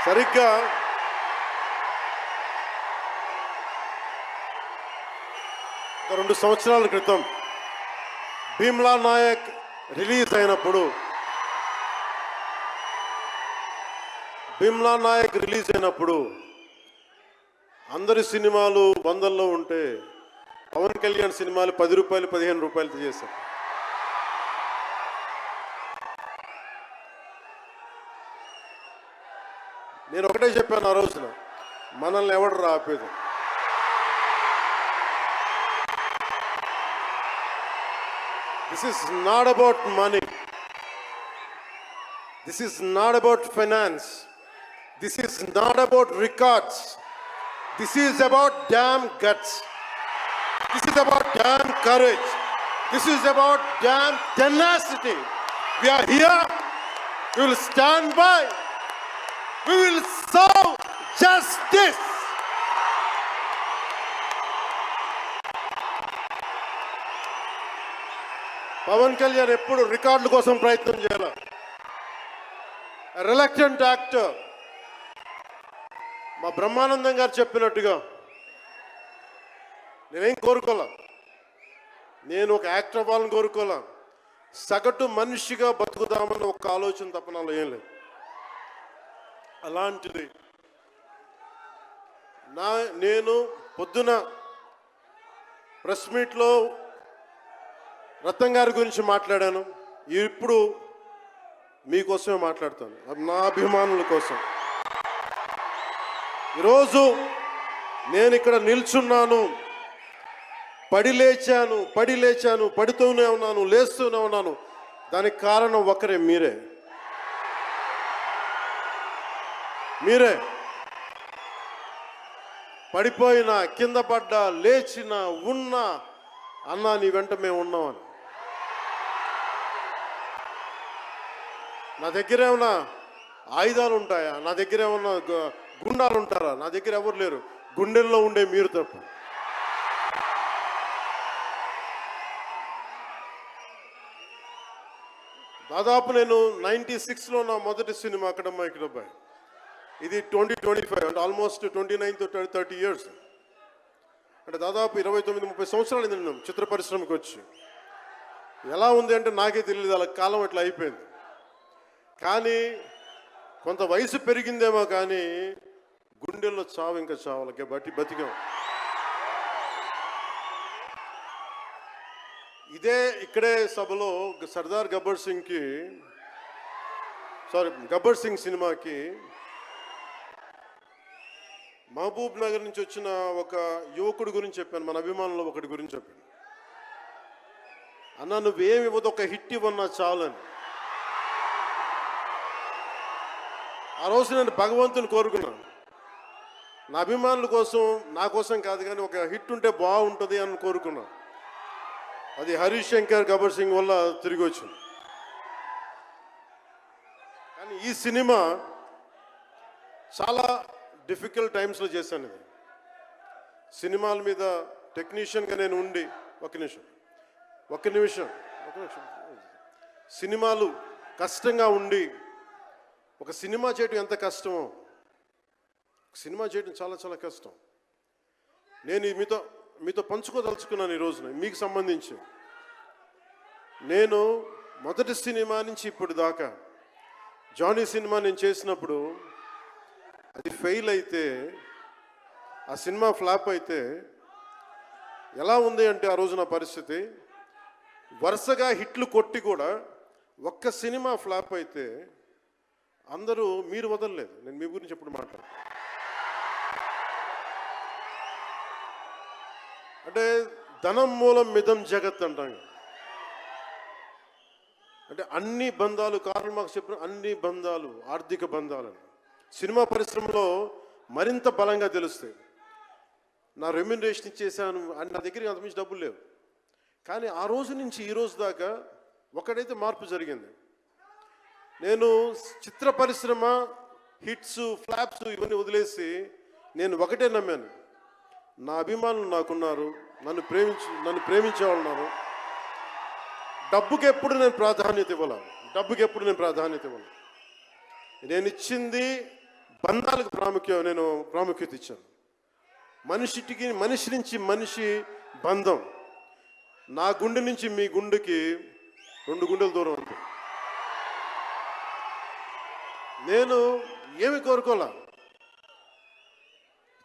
సరిగ్గా ఒక 2 సంవత్సరాల క్రితం భీమ్లా నాయక్ రిలీజ్ అయినప్పుడు అందరి సినిమాలు వందల్లో ఉంటే పవన్ కళ్యాణ్ సినిమాలు 10 రూపాయలు 15 రూపాయలతో చేశారు. నేను ఒకటే చెప్పాను ఆ రోజున, మనల్ని ఎవడు రాపేది. This is not about money. This is not about finance. This is not about records. This is about damn guts. This is about damn courage. This is about damn tenacity. We are here. We will stand by. We will serve justice. Pawan Kalyan ఎప్పుడు రికార్డుల కోసం ప్రయత్నం చేయాలి. Reluctant actor. మా బ్రహ్మానందం గారు చెప్పినట్టుగా నేనేం కోరుకోలే, నేను ఒక యాక్టర్ అవ్వాలని కోరుకోలే, సగటు మనిషిగా బతుకుదామని ఒక ఆలోచన తప్ప నాలో ఏం లేదు. అలాంటిది నేను పొద్దున ప్రెస్ మీట్లో రత్నం గారి గురించి మాట్లాడాను. ఇప్పుడు మీకోసమే మాట్లాడతాను, నా అభిమానుల కోసం. ఈరోజు నేను ఇక్కడ నిల్చున్నాను, పడి లేచాను, పడుతూనే ఉన్నాను, లేస్తూనే ఉన్నాను. దానికి కారణం ఒకరే, మీరే. పడిపోయినా, కింద పడ్డా, లేచినా, ఉన్నా, అన్నా నీ వెంట మేము ఉన్నామని. నా దగ్గర ఏమన్నా ఆయుధాలు ఉంటాయా? నా దగ్గర ఏమన్నా గుండాలు ఉంటారా? నా దగ్గర ఎవరు లేరు, గుండెల్లో ఉండే మీరు తప్ప. దాదాపు నేను 96లో నా మొదటి సినిమా అక్కడమ్మ ఇక్కడబ్బాయి. ఇది 2025 అంటే ఆల్మోస్ట్ 29 to 30 years. అంటే దాదాపు 29-30 సంవత్సరాలు నేను చిత్ర పరిశ్రమకు వచ్చి. ఎలా ఉంది అంటే నాకే తెలియదు, అలా కాలం ఇట్లా అయిపోయింది. కానీ కొంత వయసు పెరిగిందేమో, కానీ గుండెల్లో చావు ఇంకా చావాలి, బతికాం. ఇక్కడే సభలో సర్దార్ గబ్బర్ సింగ్ సినిమాకి మహబూబ్ నగర్ నుంచి వచ్చిన ఒక యువకుడి గురించి చెప్పాను, మన అభిమానుల్లో ఒకటి గురించి చెప్పాను. అన్నా నువ్వేమి ఇవ్వదు, ఒక హిట్ ఇవ్వన్నా చాలని. ఆ రోజు నేను భగవంతుని కోరుకున్నాను, నా అభిమానుల కోసం, నా కోసం కాదు కానీ ఒక హిట్ ఉంటే బాగుంటుంది అని కోరుకున్నాను. అది హరీష్ శంకర్ గబ్బర్ సింగ్ వల్ల తిరిగి వచ్చింది. కానీ ఈ సినిమా చాలా డిఫికల్ట్ టైమ్స్లో చేశాను. ఇది సినిమాల మీద టెక్నీషియన్గా నేను ఉండి ఒక నిమిషం సినిమాలు కష్టంగా ఉండి, ఒక సినిమా చేయడం ఎంత కష్టమో, సినిమా చేయడం చాలా చాలా కష్టం. నేను మీతో పంచుకోదలుచుకున్నాను ఈ రోజున. మీకు సంబంధించి నేను మొదటి సినిమా నుంచి ఇప్పుడు దాకా జానీ సినిమా నేను చేసినప్పుడు అది ఫెయిల్ అయితే, ఆ సినిమా ఫ్లాప్ అయితే ఎలా ఉంది అంటే ఆ రోజు నా పరిస్థితి, వరుసగా హిట్లు కొట్టి కూడా ఒక్క సినిమా ఫ్లాప్ అయితే అందరూ మీరు వదలలేదు. నేను మీ గురించి ఎప్పుడు మాట్లాడు అంటే ధనం మూలం మిదం జగత్ అంటాం. అంటే అన్ని బంధాలు, కార్ల్ మార్క్స్ చెప్పిన అన్ని బంధాలు ఆర్థిక బంధాలని సినిమా పరిశ్రమలో మరింత బలంగా తెలుస్తాయి. నా రెమ్యునరేషన్ ఇచ్చేసాను, నా దగ్గర అంతమించి డబ్బులు లేవు. కానీ ఆ రోజు నుంచి ఈ రోజు దాకా ఒకటైతే మార్పు జరిగింది. నేను చిత్ర పరిశ్రమ హిట్స్, ఫ్లాప్స్ ఇవన్నీ వదిలేసి నేను ఒకటే నమ్మాను, నా అభిమానులు నాకున్నారు, నన్ను ప్రేమించేవాళ్ళు ఉన్నారు. డబ్బుకి ఎప్పుడు నేను ప్రాధాన్యత ఇవ్వను. నేను ఇచ్చింది బంధాలకు నేను ప్రాముఖ్యత ఇచ్చాను. మనిషి నుంచి మనిషి బంధం. నా గుండె నుంచి మీ గుండెకి 2 గుండెల దూరం ఉంది. నేను ఏమి కోరుకోలే,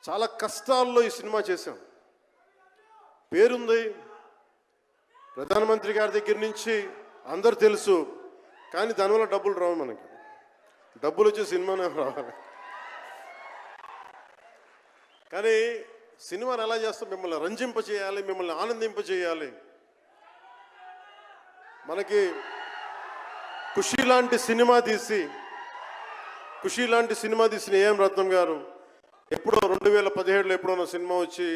చాలా కష్టాల్లో ఈ సినిమా చేశాం. పేరుంది, ప్రధానమంత్రి గారి దగ్గర నుంచి అందరు తెలుసు, కానీ దానివల్ల డబ్బులు రావు. మనకి డబ్బులు వచ్చే సినిమానే రావాలి. కానీ సినిమాని ఎలా చేస్తాం? మిమ్మల్ని రంజింపజేయాలి, మిమ్మల్ని ఆనందింపజేయాలి. మనకి ఖుషీ లాంటి సినిమా తీసిన ఏఎం రత్నం గారు ఎప్పుడో 2017లో ఎప్పుడో సినిమా వచ్చి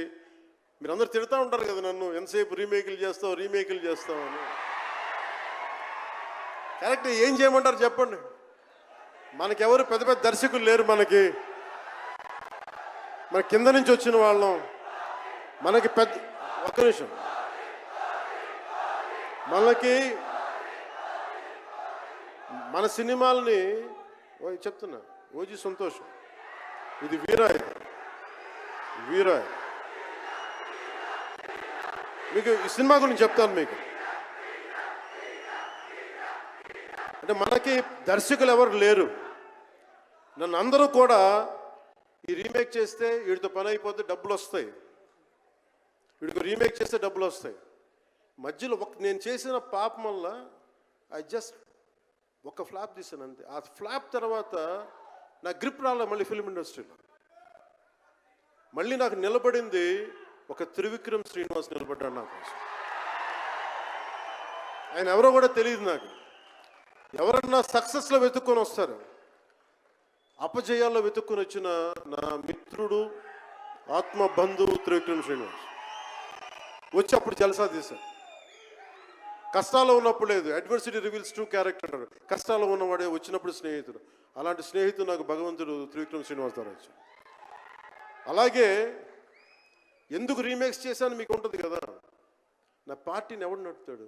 మీరందరూ తిడతా ఉంటారు కదా నన్ను, ఎంతసేపు రీమేకులు చేస్తావు అని. కరెక్ట్, ఏం చేయమంటారు చెప్పండి? మనకెవరు పెద్ద పెద్ద దర్శకులు లేరు. మన కింద నుంచి వచ్చిన వాళ్ళం. మనకి ఒక్క నిమిషం, మన సినిమాలని చెప్తున్నా, ఓజీ సంతోషం, ఇది వీరాయ్. మీకు ఈ సినిమా గురించి చెప్తాను. మీకు అంటే మనకి దర్శకులు ఎవరు లేరు. నన్ను అందరూ కూడా ఈ రీమేక్ చేస్తే వీడితో పని అయిపోతే డబ్బులు వస్తాయి, వీడికి రీమేక్ చేస్తే డబ్బులు వస్తాయి. మధ్యలో నేను చేసిన పాపం వల్ల ఒక ఫ్లాప్ తీసాను అంతే. ఆ ఫ్లాప్ తర్వాత నా గ్రిప్ రాలే మళ్ళీ ఫిల్మ్ ఇండస్ట్రీలో. మళ్ళీ నాకు నిలబడింది ఒక త్రివిక్రమ్ శ్రీనివాస్ నిలబడ్డాడు నా కోసం. ఆయన ఎవరో కూడా తెలియదు నాకు. ఎవరన్నా సక్సెస్లో వెతుక్కొని వస్తారు, అపజయాల్లో వెతుక్కొని వచ్చిన నా మిత్రుడు, ఆత్మ బంధువు త్రివిక్రమ్ శ్రీనివాస్ వచ్చి అప్పుడు జలసా తీశారు. కష్టాల్లో ఉన్నప్పుడు లేదు, అడ్వర్సిటీ రివీల్స్ ట్రూ క్యారెక్టర్ అన్నాడు. కష్టాల్లో ఉన్నవాడే వచ్చినప్పుడు స్నేహితుడు. అలాంటి స్నేహితుడు నాకు భగవంతుడు త్రివిక్రమ్ శ్రీనివాస్ ద్వారా వచ్చాడు. అలాగే ఎందుకు రీమేక్స్ చేశాను మీకు ఉంటుంది కదా. నా పార్టీని ఎవడు నడుపుతాడు?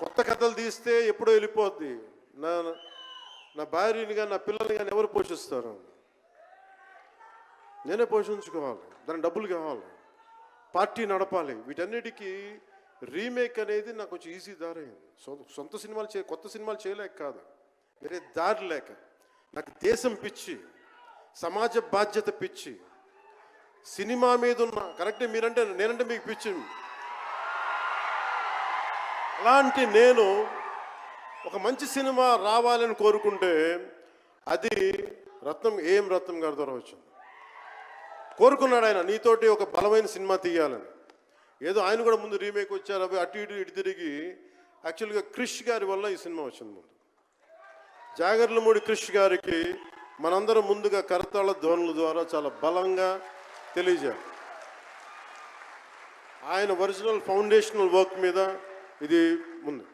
కొత్త కథలు తీస్తే ఎప్పుడో వెళ్ళిపోద్ది. నా భార్యని కానీ నా పిల్లల్ని కానీ ఎవరు పోషిస్తారు? నేనే పోషించుకోవాలి, దానికి డబ్బులు కావాలి, పార్టీ నడపాలి. వీటన్నిటికీ రీమేక్ అనేది నాకు కొంచెం ఈజీ దారైంది. సొంత సినిమాలు కొత్త సినిమాలు చేయలేక కాదు, వేరే దారి లేక. నాకు దేశం పిచ్చి, సమాజ బాధ్యత పిచ్చి, సినిమా మీద ఉన్న కరెక్టే. నేనంటే మీకు పిచ్చి. అలాంటి నేను ఒక మంచి సినిమా రావాలని కోరుకుంటే అది ఏఎం రత్నం గారి ద్వారా వచ్చింది. కోరుకున్నాడు ఆయన, నీతోటి ఒక బలమైన సినిమా తీయాలని. ఏదో ఆయన కూడా ముందు రీమేక్ వచ్చారు, అవి అటు ఇటు తిరిగి యాక్చువల్గా క్రిష్ గారి వల్ల ఈ సినిమా వచ్చింది. ముందు జాగర్లమూడి క్రిష్ గారికి మనందరం ముందుగా కరతాళ ధ్వనుల ద్వారా చాలా బలంగా తెలియజేయాలి. ఆయన ఒరిజినల్ ఫౌండేషనల్ వర్క్ మీద ఇది ముందు.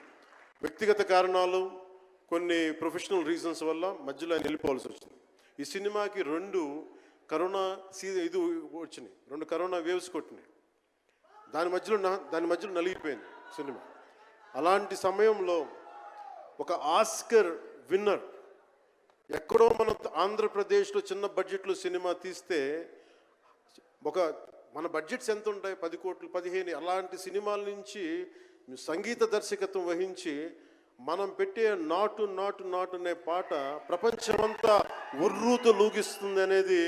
వ్యక్తిగత కారణాలు, కొన్ని ప్రొఫెషనల్ రీజన్స్ వల్ల మధ్యలో ఆయన వెళ్ళిపోవాల్సి వచ్చింది. ఈ సినిమాకి 2 కరోనా వచ్చినాయి, 2 కరోనా వేవ్స్ కొట్టినాయి. దాని మధ్యలో నలిగిపోయింది సినిమా. అలాంటి సమయంలో ఒక ఆస్కర్ విన్నర్ ఎక్కడో మన ఆంధ్రప్రదేశ్లో చిన్న బడ్జెట్లో సినిమా తీస్తే మన బడ్జెట్స్ ఎంత ఉంటాయి? 10 కోట్లు 15. అలాంటి సినిమాల నుంచి సంగీత దర్శకత్వం వహించి మనం పెట్టే నాటు నాటు నాటు అనే పాట ప్రపంచమంతా ఉర్రూతో లూగిస్తుంది అనేది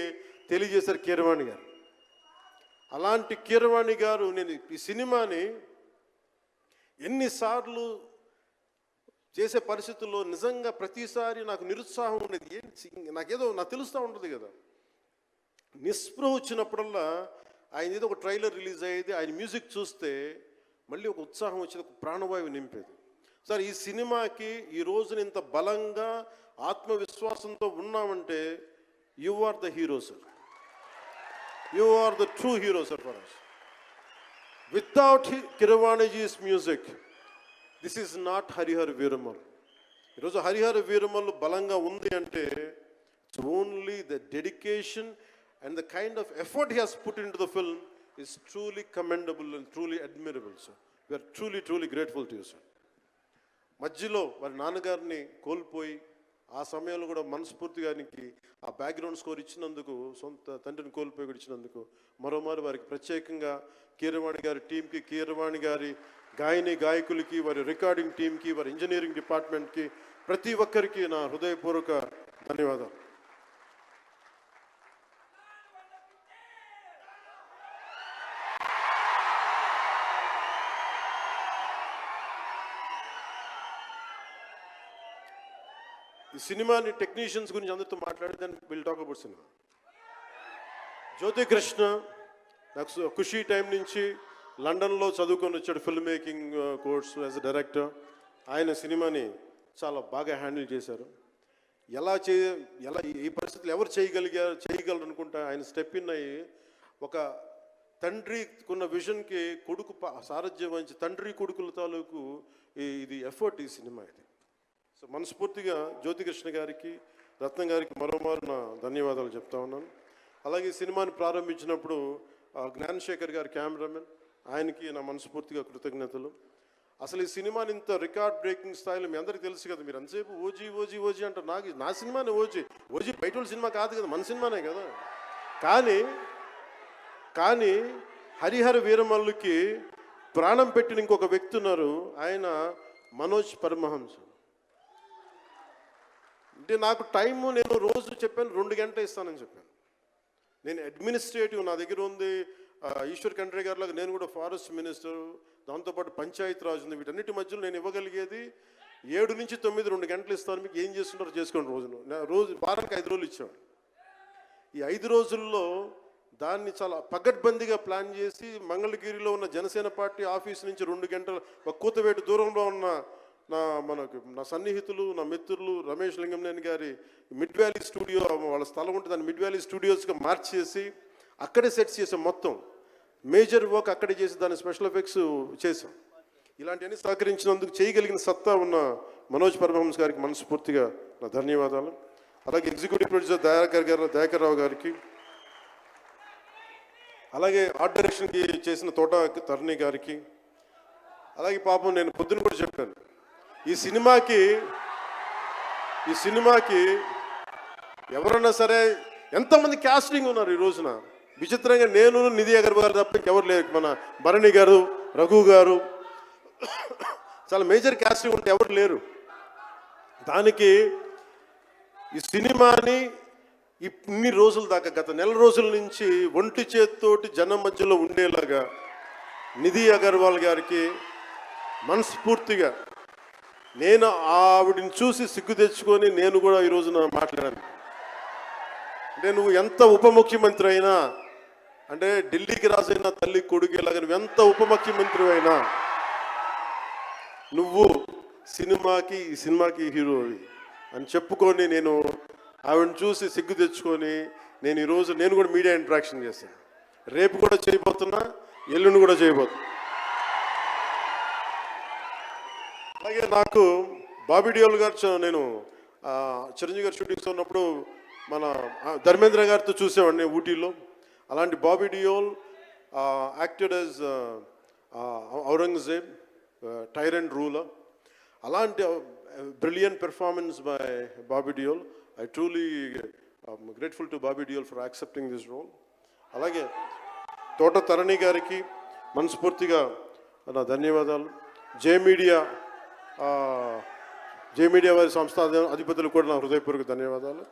తెలియజేశారు కీరవాణి గారు. అలాంటి కీరవాణి గారు నేను ఈ సినిమాని ఎన్నిసార్లు చేసే పరిస్థితుల్లో నిజంగా ప్రతిసారి నాకు నిరుత్సాహం ఉండేది. నాకు తెలుస్తూ ఉంటుంది కదా, నిస్పృహ వచ్చినప్పుడల్లా ఆయన ఏదో ఒక ట్రైలర్ రిలీజ్ అయ్యేది, ఆయన మ్యూజిక్ చూస్తే మళ్ళీ ఒక ఉత్సాహం వచ్చేది, ఒక ప్రాణవాయువు నింపేది. సార్, ఈ సినిమాకి ఈ రోజున ఇంత బలంగా ఆత్మవిశ్వాసంతో ఉన్నామంటే you are the hero sir. You are the true hero sir for us. Without Kirwaniji's music, this is not Harihara Veeramallu. ఈరోజు హరిహర వీరమల్ బలంగా ఉంది అంటే it's only the dedication and the kind of effort he has put into the film is truly commendable and truly admirable, sir. We are truly, truly grateful to you, sir. మధ్యలో వారి నాన్నగారిని కోల్పోయి ఆ సమయంలో కూడా మనస్ఫూర్తిగా ఆయనకి ఆ బ్యాక్గ్రౌండ్ స్కోర్ ఇచ్చినందుకు, సొంత తండ్రిని కోల్పోయి ఇచ్చినందుకు మరోమారు వారికి ప్రత్యేకంగా కీరవాణి గారి టీంకి, కీరవాణి గారి గాయకులకి, వారి రికార్డింగ్ టీంకి, వారి ఇంజనీరింగ్ డిపార్ట్మెంట్కి, ప్రతి ఒక్కరికి నా హృదయపూర్వక ధన్యవాదాలు. ఈ సినిమాని టెక్నీషియన్స్ గురించి అందరితో మాట్లాడి దాన్ని విల్ టాక్ అబౌట్ సినిమా. జ్యోతి కృష్ణ నాకు ఖుషీ టైం నుంచి లండన్లో చదువుకొని వచ్చాడు, film making course as a director. ఆయన సినిమాని చాలా బాగా హ్యాండిల్ చేశారు. ఎలా ఈ పరిస్థితులు ఎవరు చేయగలరు అనుకుంటా ఆయన స్టెప్ ఇన్ అయ్యి ఒక తండ్రికున్న విజన్కి కొడుకు సారథ్యం వహించి తండ్రి కొడుకుల తాలూకు ఇది ఎఫర్ట్ ఈ సినిమా. ఇది సో మనస్ఫూర్తిగా జ్యోతికృష్ణ గారికి, రత్నం గారికి మరోమారు నా ధన్యవాదాలు చెప్తా ఉన్నాను. అలాగే ఈ సినిమాని ప్రారంభించినప్పుడు జ్ఞానశేఖర్ గారి కెమెరామెన్, ఆయనకి నా మనస్ఫూర్తిగా కృతజ్ఞతలు. అసలు ఈ సినిమాని ఇంత రికార్డ్ బ్రేకింగ్ స్థాయిలో మీ అందరికీ తెలుసు కదా, మీరు ఎంతసేపు ఓజీ ఓజీ ఓజీ అంటారు. నా సినిమానే ఓజీ బయట వాళ్ళ సినిమా కాదు కదా, మన సినిమానే కదా. కానీ హరిహర వీరమల్లుకి ప్రాణం పెట్టిన ఇంకొక వ్యక్తి ఉన్నారు, ఆయన మనోజ్ పరమహంస. అంటే నాకు టైము, నేను రోజు చెప్పాను 2 గంటలు ఇస్తానని చెప్పాను. నేను అడ్మినిస్ట్రేటివ్ నా దగ్గర ఉంది, ఈశ్వర్ ఖండ్రే గారి లాగా నేను కూడా ఫారెస్ట్ మినిస్టర్, దాంతోపాటు పంచాయతీ రాజు ఉంది. వీటన్నిటి మధ్యలో నేను ఇవ్వగలిగేది 7 నుంచి 9 2 గంటలు ఇస్తాను. మీకు ఏం చేస్తున్నారో చేసుకోండి. రోజు వారానికి 5 రోజులు ఇచ్చాను. ఈ 5 రోజుల్లో దాన్ని చాలా పగడ్బందీగా ప్లాన్ చేసి మంగళగిరిలో ఉన్న జనసేన పార్టీ ఆఫీస్ నుంచి 2 గంటల ఒక కూతవేటు దూరంలో ఉన్న నా సన్నిహితులు, నా మిత్రులు రమేష్ లింగంనేని గారి మిడ్ వ్యాలీ స్టూడియో, వాళ్ళ స్థలం ఉంటుంది, దాన్ని మిడ్ వ్యాలీ స్టూడియోస్గా మార్చేసి అక్కడే సెట్స్ చేసాం. మొత్తం మేజర్ వర్క్ అక్కడే చేసి దాన్ని స్పెషల్ ఎఫెక్ట్స్ చేసాం. ఇలాంటివన్నీ సహకరించినందుకు, చేయగలిగిన సత్తా ఉన్న మనోజ్ పరమహంస గారికి మనస్ఫూర్తిగా నా ధన్యవాదాలు. అలాగే ఎగ్జిక్యూటివ్ ప్రొడ్యూసర్ దయాకర్ రావు గారికి, అలాగే ఆర్ట్ డైరెక్షన్కి చేసిన తోట తరుణి గారికి, అలాగే పాపం నేను పొద్దున కూడా చెప్పాను, ఈ సినిమాకి ఎవరన్నా సరే ఎంతమంది క్యాస్టింగ్ ఉన్నారు ఈ రోజున. విచిత్రంగా నేను, నిధి అగర్వాల్ తప్ప ఇంకెవరు లేరు. మన భరణి గారు, రఘు గారు, చాలా మేజర్ క్యాస్టింగ్ ఉంటే ఎవరు లేరు. దానికి ఈ సినిమాని ఇన్ని రోజుల దాకా, గత నెల రోజుల నుంచి ఒంటి చేత్తోటి జనం మధ్యలో ఉండేలాగా నిధి అగర్వాల్ గారికి మనస్ఫూర్తిగా, నేను ఆవిడని చూసి సిగ్గు తెచ్చుకొని నేను కూడా ఈ రోజున మాట్లాడాను. అంటే నువ్వు ఎంత ఉప ముఖ్యమంత్రి అయినా, అంటే ఢిల్లీకి రాజైనా తల్లి కొడుకులాగా నువ్వు ఎంత ఉప ముఖ్యమంత్రి అయినా, నువ్వు ఈ సినిమాకి హీరోవి అని చెప్పుకొని నేను ఆవిడని చూసి సిగ్గు తెచ్చుకొని నేను కూడా మీడియా ఇంటరాక్షన్ చేశాను. రేపు కూడా చేయబోతున్నా, ఎల్లుండి కూడా చేయబోతున్నా. అలాగే నాకు బాబీ డియోల్ గారు, నేను చిరంజీవి గారు షూటింగ్స్ ఉన్నప్పుడు మన ధర్మేంద్ర గారితో చూసేవాడిని ఊటీలో. అలాంటి Bobby Deol acted as Aurangzeb, tyrant ruler. అలాంటి brilliant performance by Bobby Deol. I truly grateful to Bobby Deol for accepting this role. అలాగే తోట తరణి గారికి మనస్ఫూర్తిగా నా ధన్యవాదాలు. జే మీడియా వారి సంస్థ అధిపతులకు కూడా నా హృదయపూర్వక ధన్యవాదాలు.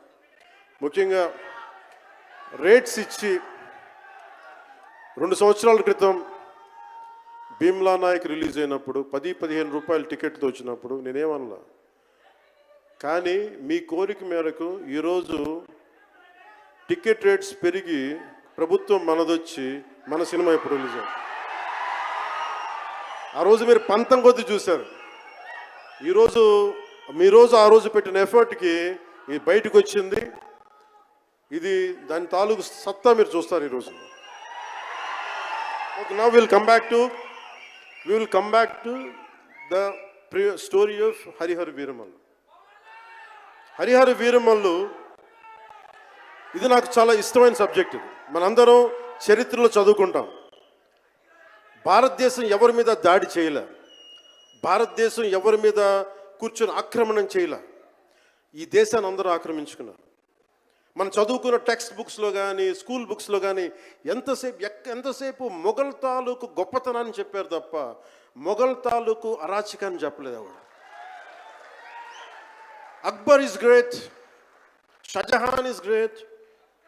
ముఖ్యంగా రేట్స్ ఇచ్చి 2 సంవత్సరాల క్రితం భీమ్లా నాయక్ రిలీజ్ అయినప్పుడు 10-15 రూపాయల టికెట్తో వచ్చినప్పుడు నేనేమన్నా, కానీ మీ కోరిక మేరకు ఈరోజు టికెట్ రేట్స్ పెరిగి ప్రభుత్వం మనదొచ్చి మన సినిమా ఇప్పుడు రిలీజ్ అయింది. ఆ రోజు మీరు పంతం కొద్ది చూశారు. ఆ రోజు పెట్టిన ఎఫర్ట్కి ఇది బయటకు వచ్చింది. ఇది దాని తాలూకు సత్తా మీరు చూస్తారు ఈరోజు. Okay, now will come back to the story of Harihara Veeramallu. Harihara Veeramallu ఇది నాకు చాలా ఇష్టమైన సబ్జెక్ట్. ఇది మనందరం చరిత్రలో చదువుకుంటాం. భారతదేశం ఎవరి మీద దాడి చేయలే, భారతదేశం ఎవరి మీద కూర్చొని ఆక్రమణం చేయలే. ఈ దేశాన్ని అందరూ ఆక్రమించుకున్నారు. మనం చదువుకున్న టెక్స్ట్ బుక్స్లో కానీ స్కూల్ బుక్స్లో కానీ ఎంతసేపు మొఘల్ తాలూకు గొప్పతనాన్ని చెప్పారు తప్ప మొఘల్ తాలూకు అరాచకాన్ని చెప్పలేదు ఎవరు. Akbar is great, Shah Jahan is great,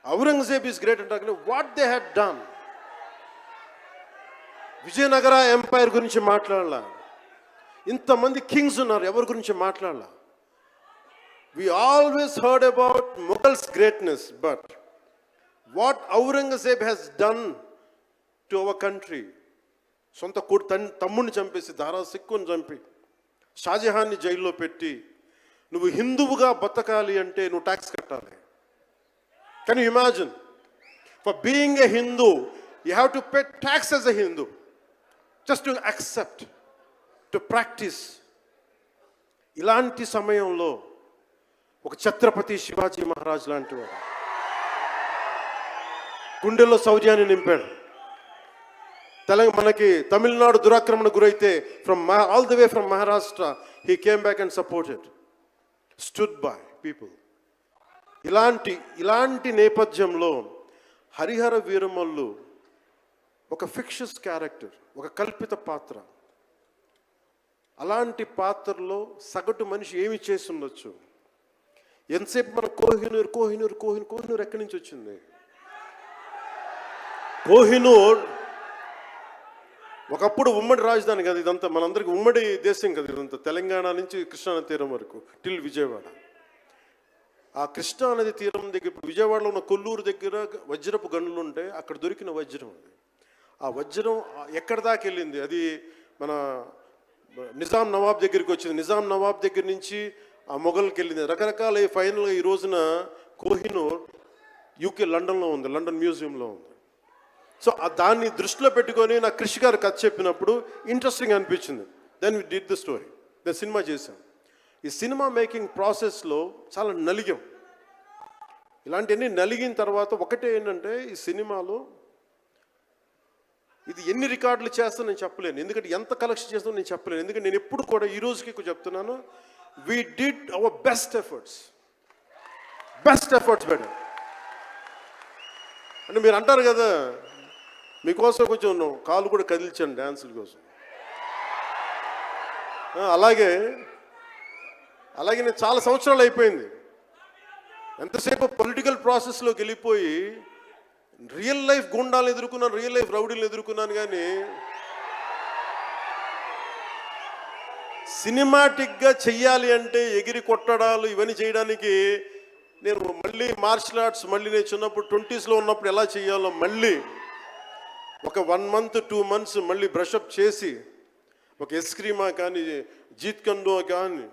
Aurangzeb is great అంటే what they had done. Vijayanagara empire గురించి మాట్లాడాల, ఇంతమంది కింగ్స్ ఉన్నారు, ఎవరి గురించి మాట్లాడాల. We always heard about Mughals' greatness, but what Aurangzeb has done to our country, సొంత తమ్ముడిని చంపేసి దారా సిక్కుని చంపి షాజహాన్ని జైల్లో పెట్టి నువ్వు హిందువుగా బతకాలి అంటే నువ్వు ట్యాక్స్ కట్టాలి. Can you imagine? For being a Hindu you have to pay tax as a Hindu, just to accept, to practice. ఇలాంటి సమయంలో ఒక ఛత్రపతి శివాజీ మహారాజ్ లాంటి వాడు గుండెల్లో శౌర్యాన్ని నింపాడు. మనకి తమిళనాడు దురాక్రమణ గురైతే all the way from Maharashtra he came back and supported, stood by people. ఇలాంటి నేపథ్యంలో హరిహర వీరమల్లు ఒక ఫిక్షస్ క్యారెక్టర్, ఒక కల్పిత పాత్ర. అలాంటి పాత్రలో సగటు మనిషి ఏమి చేసి ఉండొచ్చు? ఎంతసేపు మన కోహినూర్ కోహినూర్ కోహినూర్ కోహినూర్ ఎక్కడి నుంచి వచ్చింది? కోహినూర్ ఒకప్పుడు ఉమ్మడి రాజధాని కదా, ఇదంతా మనందరికీ ఉమ్మడి దేశం కదా ఇదంతా, తెలంగాణ నుంచి కృష్ణానది తీరం వరకు టిల్ విజయవాడ. ఆ కృష్ణానది తీరం దగ్గర ఇప్పుడు విజయవాడలో ఉన్న కొల్లూరు దగ్గర వజ్రపు గనులు ఉంటే అక్కడ దొరికిన వజ్రం అది. ఆ వజ్రం ఎక్కడి దాకా వెళ్ళింది? అది మన నిజాం నవాబ్ దగ్గరికి వచ్చింది. నిజాం నవాబ్ దగ్గర నుంచి ఆ మొఘల్కి వెళ్ళింది. రకరకాల ఫైనల్గా ఈ రోజున కోహినూర్ యూకే లండన్లో ఉంది, లండన్ మ్యూజియంలో ఉంది. సో దాన్ని దృష్టిలో పెట్టుకొని నాకు కృషి గారు కథ చెప్పినప్పుడు ఇంట్రెస్టింగ్ అనిపించింది. Then we did the story, then cinema చేశాం. ఈ సినిమా మేకింగ్ ప్రాసెస్లో చాలా నలిగాం. ఇలాంటివన్నీ నలిగిన తర్వాత ఒకటే ఏంటంటే ఈ సినిమాలో ఇది ఎన్ని రికార్డులు చేస్తా నేను చెప్పలేను, ఎందుకంటే ఎంత కలెక్షన్ చేస్తానో నేను చెప్పలేను. ఎందుకంటే నేను ఎప్పుడు కూడా ఈ రోజుకి చెప్తున్నాను, we did our best efforts better. అంటే మీరు అంటారు కదా, మీకోసం కొంచెం కాలు కూడా కదిలించాను డ్యాన్సుల కోసం. అలాగే నేను చాలా సంవత్సరాలు అయిపోయింది ఎంతసేపు పొలిటికల్ ప్రాసెస్లోకి వెళ్ళిపోయి రియల్ లైఫ్ గుండాలను ఎదుర్కొన్నాను, రియల్ లైఫ్ రౌడీలను ఎదుర్కొన్నాను. కానీ సినిమాటిక్గా చెయ్యాలి అంటే ఎగిరి కొట్టడాలు ఇవన్నీ చేయడానికి నేను మళ్ళీ మార్షల్ ఆర్ట్స్ నేను చిన్నప్పుడు 20s ఉన్నప్పుడు ఎలా చేయాలో మళ్ళీ ఒక 1 month 2 months మళ్ళీ బ్రషప్ చేసి ఒక ఎస్క్రీమా కానీ జీత్ కండో కానీ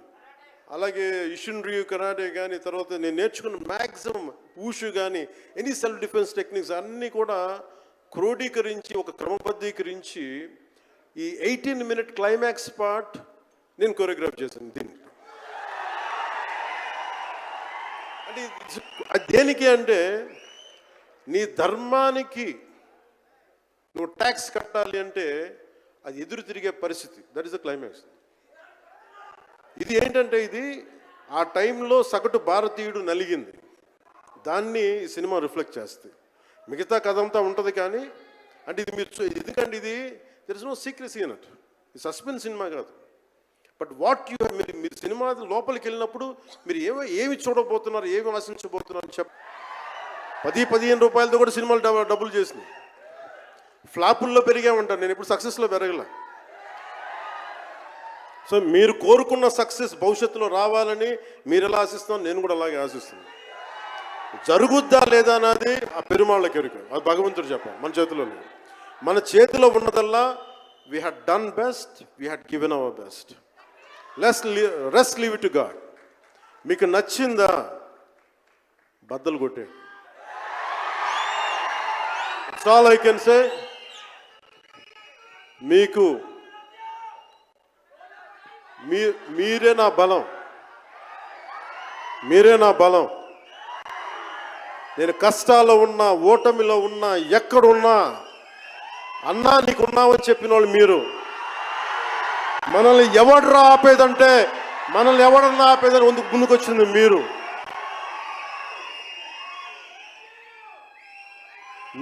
అలాగే ఇషున్ రియు కరాటే కానీ తర్వాత నేను నేర్చుకున్న మ్యాక్సిమం ఊషు కానీ ఎనీ సెల్ఫ్ డిఫెన్స్ టెక్నిక్స్ అన్నీ కూడా క్రోడీకరించి ఒక క్రమబద్ధీకరించి ఈ 18-minute క్లైమాక్స్ పార్ట్ నేను కొరియోగ్రాఫ్ చేశాను. దీనికి అంటే దేనికి అంటే నీ ధర్మానికి నువ్వు ట్యాక్స్ కట్టాలి అంటే అది ఎదురు తిరిగే పరిస్థితి. That is the climax. ఇది ఏంటంటే ఇది ఆ టైంలో సగటు భారతీయుడు నలిగింది, దాన్ని ఈ సినిమా రిఫ్లెక్ట్ చేస్తుంది. మిగతా కథ అంతా ఉంటుంది కానీ అంటే ఇది మీరు ఎందుకంటే ఇది దెర్ ఇస్ నో సీక్రెసీ అన్నట్టు, ఇది సస్పెన్స్ సినిమా కాదు. బట్ వాట్ యూ మీరు సినిమా లోపలికి వెళ్ళినప్పుడు మీరు ఏమి చూడబోతున్నారు, ఏమి ఆశించబోతున్నారు అని 10-15 రూపాయలతో కూడా సినిమాలు డబ్బులు చేసినాయి. ఫ్లాపుల్లో పెరిగామంటారు, నేను ఇప్పుడు సక్సెస్లో పెరగల. సో మీరు కోరుకున్న సక్సెస్ భవిష్యత్తులో రావాలని మీరు ఎలా ఆశిస్తున్నారో నేను కూడా అలాగే ఆశిస్తున్నాను. జరుగుద్దా లేదా అన్నది ఆ పెరుమాళ్ళకి ఎరుక, అది భగవంతుడు చెప్పాలి, మన చేతిలో లేదు. మన చేతిలో ఉన్నదల్లా we had done best, we had given our best. Rest leave it to god. మీకు నచ్చిందా బద్దలు కొట్టే. It's all I can say. మీకు మీరే నా బలం, మీరే నా బలం. నేను కష్టాల్లో ఉన్నా, ఓటమిలో ఉన్నా, ఎక్కడున్నా అన్నా నీకున్నావని చెప్పిన వాళ్ళు మీరు. మనల్ని ఎవడ్రా ఆపేదంటే మనల్ని ఎవడన్నా ఆపేదని ముందుకొచ్చింది మీరు.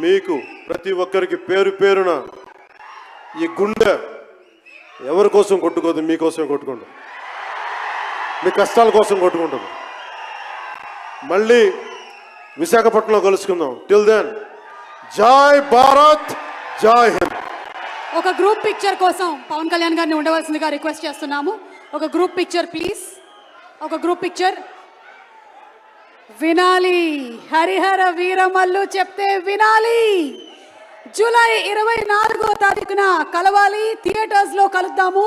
మీకు ప్రతి ఒక్కరికి పేరు పేరున ఈ గుండె ఎవరి కోసం కొట్టుకోదు, మీకోసమే కొట్టుకుంటుంది, మీ కష్టాల కోసం కొట్టుకుంటుంది. మళ్ళీ విశాఖపట్నంలో కలుసుకుందాం. టిల్ దెన్ జై భారత్, జై హింద్. ఒక గ్రూప్ పిక్చర్ కోసం పవన్ కళ్యాణ్ గారిని ఉండవలసిందిగా రిక్వెస్ట్ చేస్తున్నాము. ఒక గ్రూప్ పిక్చర్ ప్లీజ్. ఒక గ్రూప్ పిక్చర్. వినాలి, హరిహర వీరమల్లు చెప్తే వినాలి. జూలై 24వ తారీఖున కలవాలి, థియేటర్స్లో కలుద్దాము.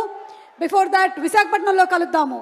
బిఫోర్ దాట్ విశాఖపట్నంలో కలుద్దాము.